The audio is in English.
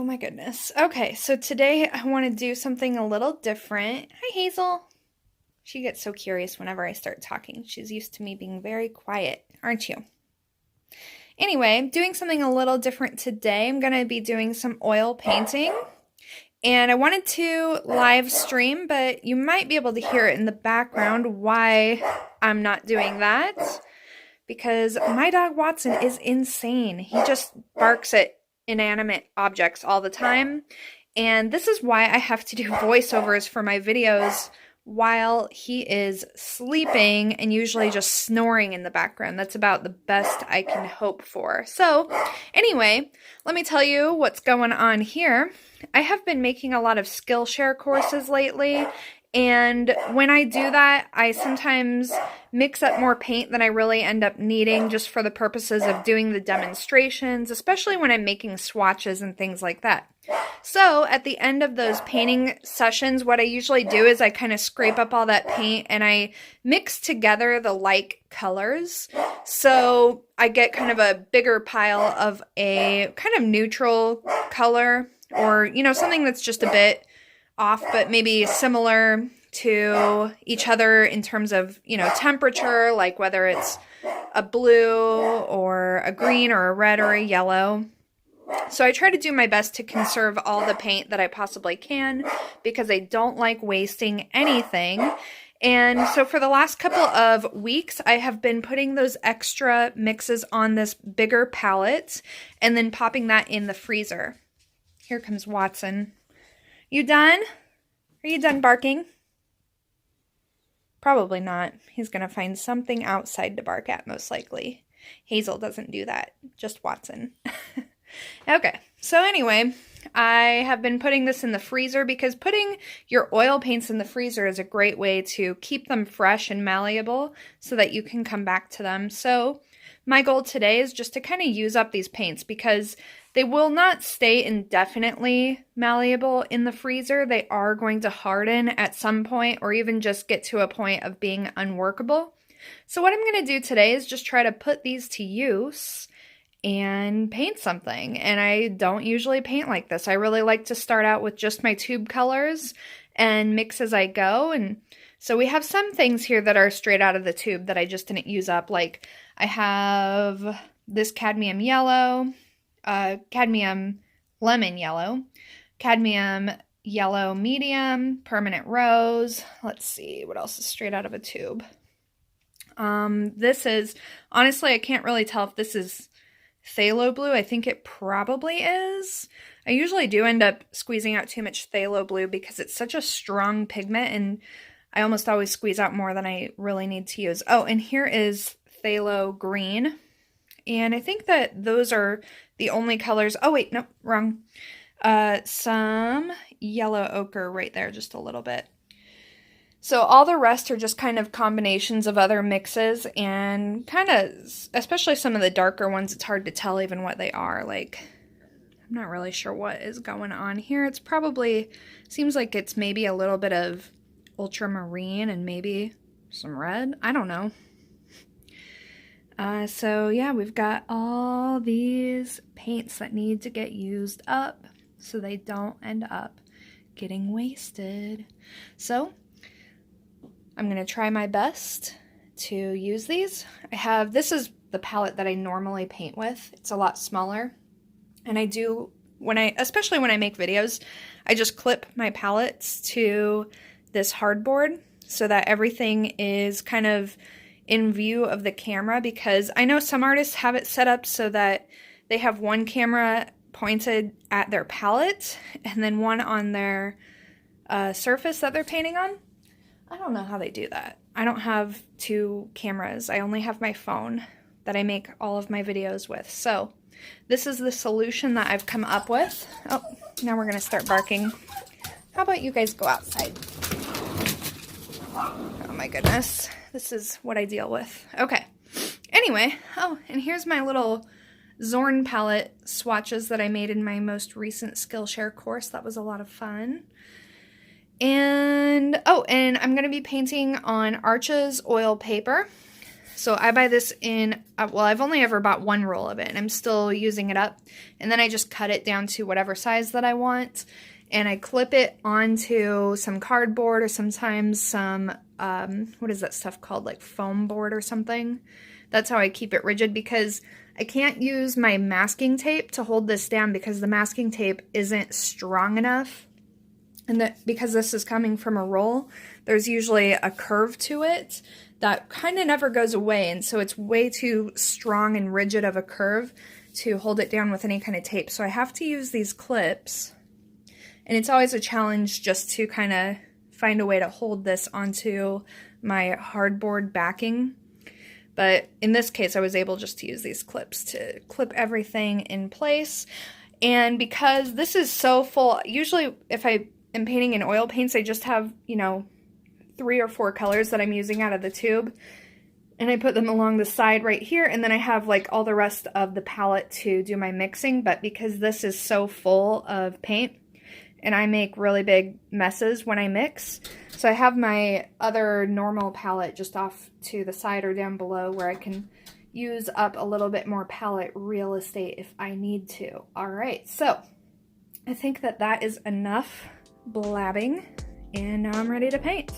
my goodness. Okay, so today I want to do something a little different. Hi, Hazel. She gets so curious whenever I start talking. She's used to me being very quiet, aren't you? Anyway, doing something a little different today. I'm going to be doing some oil painting. And I wanted to live stream, but you might be able to hear it in the background why I'm not doing that. Because my dog Watson is insane. He just barks at inanimate objects all the time. And this is why I have to do voiceovers for my videos while he is sleeping and usually just snoring in the background. That's about the best I can hope for. So anyway, let me tell you what's going on here. I have been making a lot of Skillshare courses lately, and when I do that, I sometimes mix up more paint than I really end up needing just for the purposes of doing the demonstrations, especially when I'm making swatches and things like that. So at the end of those painting sessions, what I usually do is I kind of scrape up all that paint and I mix together the like colors. So I get kind of a bigger pile of a kind of neutral color, or, you know, something that's just a bit off, but maybe similar to each other in terms of, you know, temperature, like whether it's a blue or a green or a red or a yellow. So I try to do my best to conserve all the paint that I possibly can because I don't like wasting anything. And so for the last couple of weeks, I have been putting those extra mixes on this bigger palette and then popping that in the freezer. Here comes Watson. You done? Are you done barking? Probably not. He's going to find something outside to bark at, most likely. Hazel doesn't do that, just Watson. Okay, so anyway, I have been putting this in the freezer because putting your oil paints in the freezer is a great way to keep them fresh and malleable so that you can come back to them. So my goal today is just to kind of use up these paints because they will not stay indefinitely malleable in the freezer. They are going to harden at some point or even just get to a point of being unworkable. So what I'm going to do today is just try to put these to use and paint something. And I don't usually paint like this. I really like to start out with just my tube colors and mix as I go. And so we have some things here that are straight out of the tube that I just didn't use up. Like I have this cadmium yellow, cadmium lemon yellow, cadmium yellow medium, permanent rose. Let's see what else is straight out of a tube. This is, honestly, I can't really tell if this is phthalo blue. I think it probably is. I usually do end up squeezing out too much phthalo blue because it's such a strong pigment and I almost always squeeze out more than I really need to use. Oh, and here is phthalo green. And I think that those are the only colors. Oh, wait, no, wrong. Some yellow ochre right there, just a little bit. So all the rest are just kind of combinations of other mixes and kind of, especially some of the darker ones, it's hard to tell even what they are. Like, I'm not really sure what is going on here. It's probably, seems like it's maybe a little bit of ultramarine and maybe some red. I don't know. So yeah, we've got all these paints that need to get used up so they don't end up getting wasted. So I'm going to try my best to use these. This is the palette that I normally paint with. It's a lot smaller. And I do, especially when I make videos, I just clip my palettes to this hardboard so that everything is kind of in view of the camera, because I know some artists have it set up so that they have one camera pointed at their palette and then one on their surface that they're painting on. I don't know how they do that. I don't have two cameras. I only have my phone that I make all of my videos with. So this is the solution that I've come up with. Oh, now we're going to start barking. How about you guys go outside? Oh my goodness. This is what I deal with. Okay. Anyway, oh, and here's my little Zorn palette swatches that I made in my most recent Skillshare course. That was a lot of fun. And, oh, and I'm going to be painting on Arches oil paper. So I buy this in, well, I've only ever bought one roll of it, and I'm still using it up. And then I just cut it down to whatever size that I want, and I clip it onto some cardboard or sometimes some, what is that stuff called, like foam board or something. That's how I keep it rigid, because I can't use my masking tape to hold this down because the masking tape isn't strong enough. And that because this is coming from a roll, there's usually a curve to it that kind of never goes away, and so it's way too strong and rigid of a curve to hold it down with any kind of tape. So I have to use these clips, and it's always a challenge just to kind of find a way to hold this onto my hardboard backing. But in this case, I was able just to use these clips to clip everything in place. And because this is so full, usually if I am painting in oil paints, I just have, you know, 3 or 4 colors that I'm using out of the tube, and I put them along the side right here, and then I have like all the rest of the palette to do my mixing. But because this is so full of paint, and I make really big messes when I mix, so I have my other normal palette just off to the side or down below where I can use up a little bit more palette real estate if I need to. Alright, so I think that that is enough blabbing, and now I'm ready to paint.